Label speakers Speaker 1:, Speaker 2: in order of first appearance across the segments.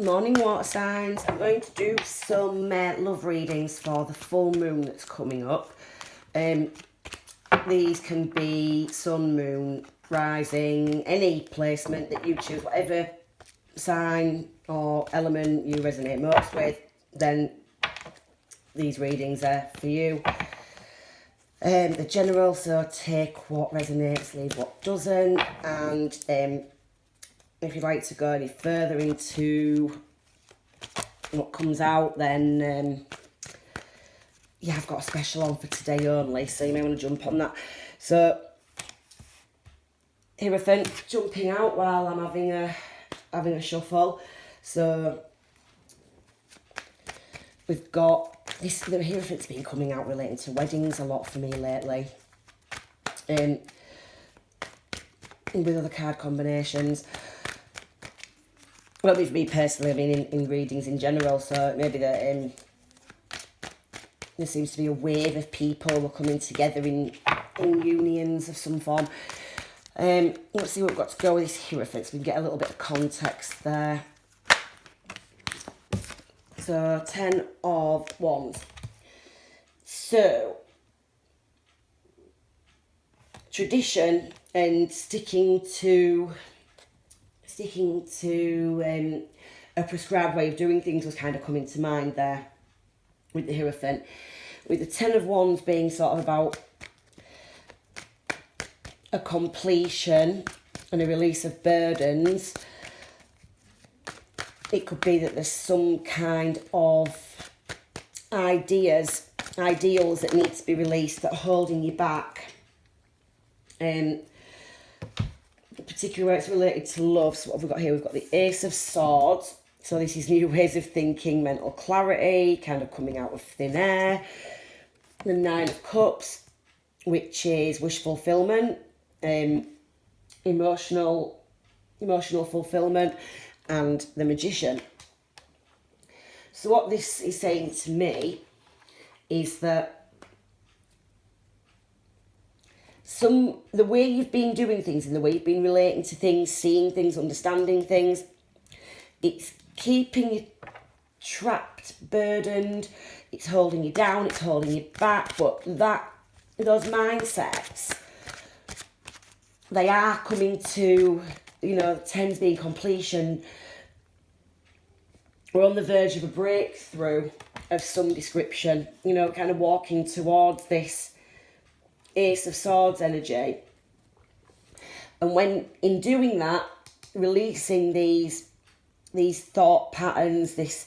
Speaker 1: Morning water signs. I'm going to do some love readings for the full moon that's coming up. These can be sun, moon, rising, any placement that you choose, whatever sign or element you resonate most with, then these readings are for you. The general, so take what resonates, leave what doesn't, and if you'd like to go any further into what comes out, then yeah, I've got a special on for today only, so you may want to jump on that. So Hierophant jumping out while I'm having a shuffle. So we've got this. The Hierophant's been coming out relating to weddings a lot for me lately. With other card combinations. Well, with me personally, I mean in readings in general, so maybe that there seems to be a wave of people who are coming together in unions of some form. Let's see what we've got to go with this Hierophant, so we can get a little bit of context there. So, 10 of Wands. So, tradition and sticking to a prescribed way of doing things was kind of coming to mind there with the Hierophant. With the 10 of Wands being sort of about a completion and a release of burdens, it could be that there's some kind of ideals that need to be released that are holding you back. Particularly where it's related to love. So what have we got here? We've got the Ace of Swords. So this is new ways of thinking, mental clarity, kind of coming out of thin air. The Nine of Cups, which is wish fulfillment, emotional fulfillment, and the Magician. So what this is saying to me is that the way you've been doing things and the way you've been relating to things, seeing things, understanding things, it's keeping you trapped, burdened, it's holding you down, it's holding you back, but those mindsets, they are coming to, 10s being completion. We're on the verge of a breakthrough of some description, kind of walking towards this Ace of Swords energy. And when in doing that, releasing these thought patterns, this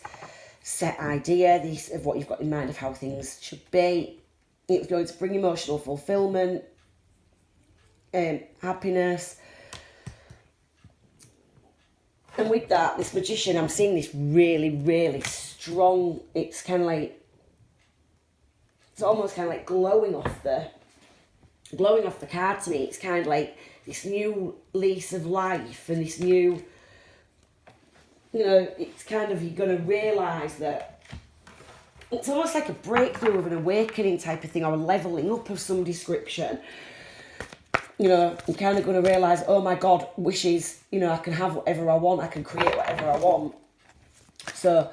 Speaker 1: set idea, of what you've got in mind of how things should be, it's going to bring emotional fulfillment, happiness. And with that, this Magician, I'm seeing this really, really strong. It's kind of like, it's almost kind of like glowing off the card to me. It's kind of like this new lease of life and this new, it's kind of, you're going to realise that it's almost like a breakthrough of an awakening type of thing, or a levelling up of some description. You're kind of going to realise, oh my God, wishes, I can have whatever I want, I can create whatever I want. So,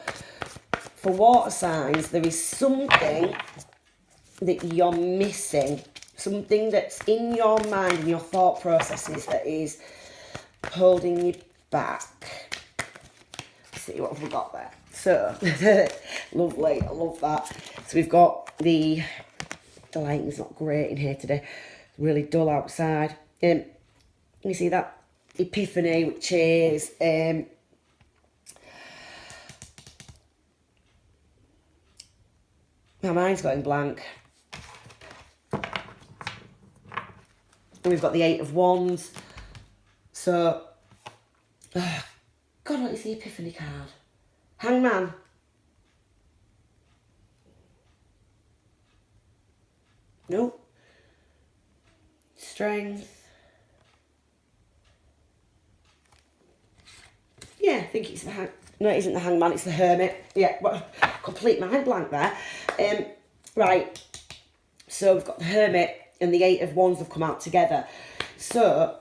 Speaker 1: for water signs, there is something that you're missing, something that's in your mind and your thought processes that is holding you back. Let's see what we've got there. So, lovely, I love that. So we've got the lighting's not great in here today. It's really dull outside. You see that Epiphany, which is my mind's going blank. And we've got the Eight of Wands. So, God, what is the Epiphany card? Hangman. Nope. Strength. Yeah, I think it's the no, it isn't the Hangman, it's the Hermit. Yeah, complete mind blank there. Right, so we've got the Hermit and the Eight of Wands have come out together. So,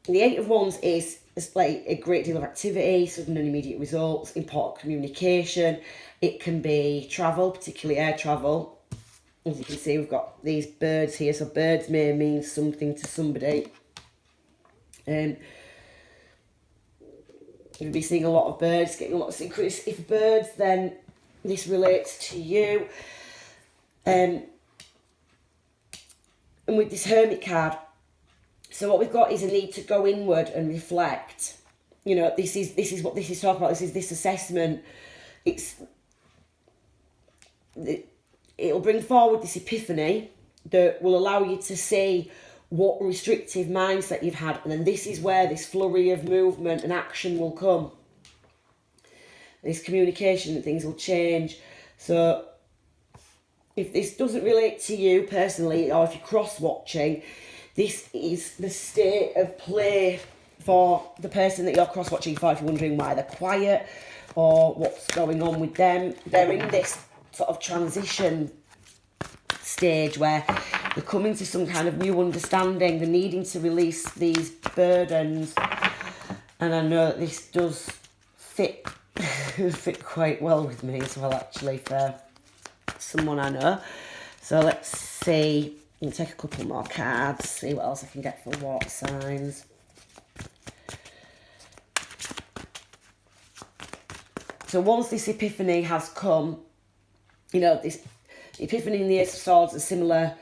Speaker 1: The Eight of Wands is like a great deal of activity, sudden and immediate results, important communication. It can be travel, particularly air travel. As you can see, we've got these birds here, so birds may mean something to somebody. You'll be seeing a lot of birds, getting a lot of secrets. If birds, then this relates to you. And with this Hermit card, so what we've got is a need to go inward and reflect. You know, this is what this is talking about. This is this assessment. It'll bring forward this epiphany that will allow you to see what restrictive mindset you've had, and then this is where this flurry of movement and action will come. This communication and things will change. So if this doesn't relate to you personally, or if you're cross-watching, this is the state of play for the person that you're cross-watching for. If you're wondering why they're quiet or what's going on with them, they're in this sort of transition stage where they're coming to some kind of new understanding. They're needing to release these burdens, and I know that this does fit quite well with me as well, actually, for someone I know. So let's see. I'll take a couple more cards, see what else I can get for water signs. So once this epiphany has come, you know, this epiphany in the Ace of Swords is similar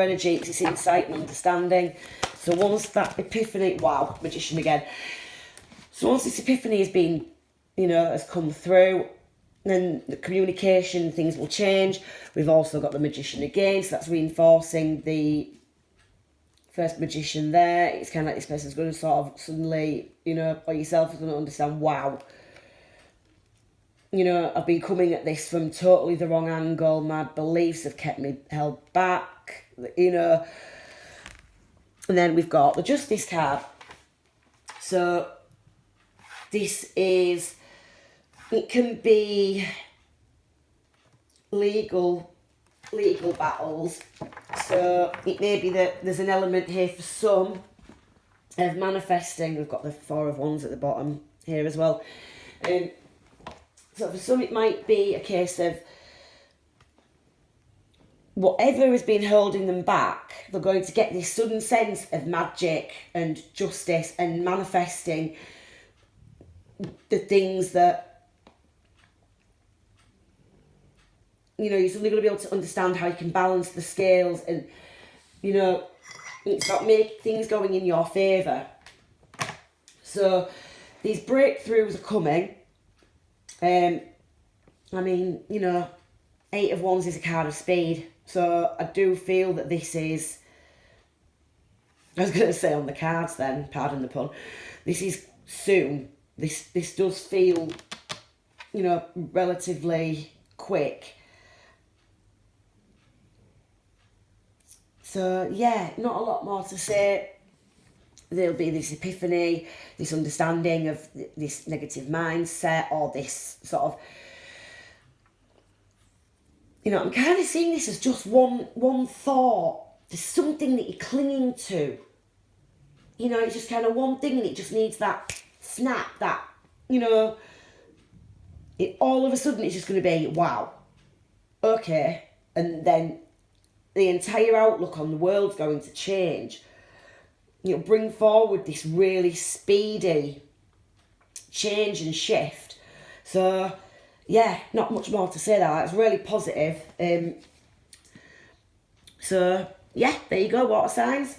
Speaker 1: energy. It's this insight and understanding. So once that epiphany, wow, Magician again. So once this epiphany has been, you know, has come through, then the communication, things will change. We've also got the Magician again, so that's reinforcing the first Magician there. It's kind of like this person's going to sort of suddenly, you know, or yourself is going to understand, wow, you know, I've been coming at this from totally the wrong angle. My beliefs have kept me held back, you know. And then we've got the Justice card. So this is, it can be legal battles. So it may be that there's an element here for some of manifesting. We've got the Four of Wands at the bottom here as well. So for some it might be a case of whatever has been holding them back, they're going to get this sudden sense of magic and justice and manifesting the things that, you know, you're suddenly going to be able to understand how you can balance the scales and, you know, it's about make things going in your favour. So these breakthroughs are coming. I mean, you know, Eight of Wands is a card of speed. So I do feel that this is, I was going to say on the cards then, pardon the pun, this is soon. This does feel, you know, relatively quick. So yeah, not a lot more to say. There'll be this epiphany, this understanding of this negative mindset, or this sort of, you know, I'm kind of seeing this as just one thought. There's something that you're clinging to. You know, it's just kind of one thing and it just needs that snap, that, you know, all of a sudden it's just going to be, wow, okay. And then the entire outlook on the world's going to change. You'll bring forward this really speedy change and shift. So, yeah, not much more to say there. It's really positive. So, yeah, there you go, water signs.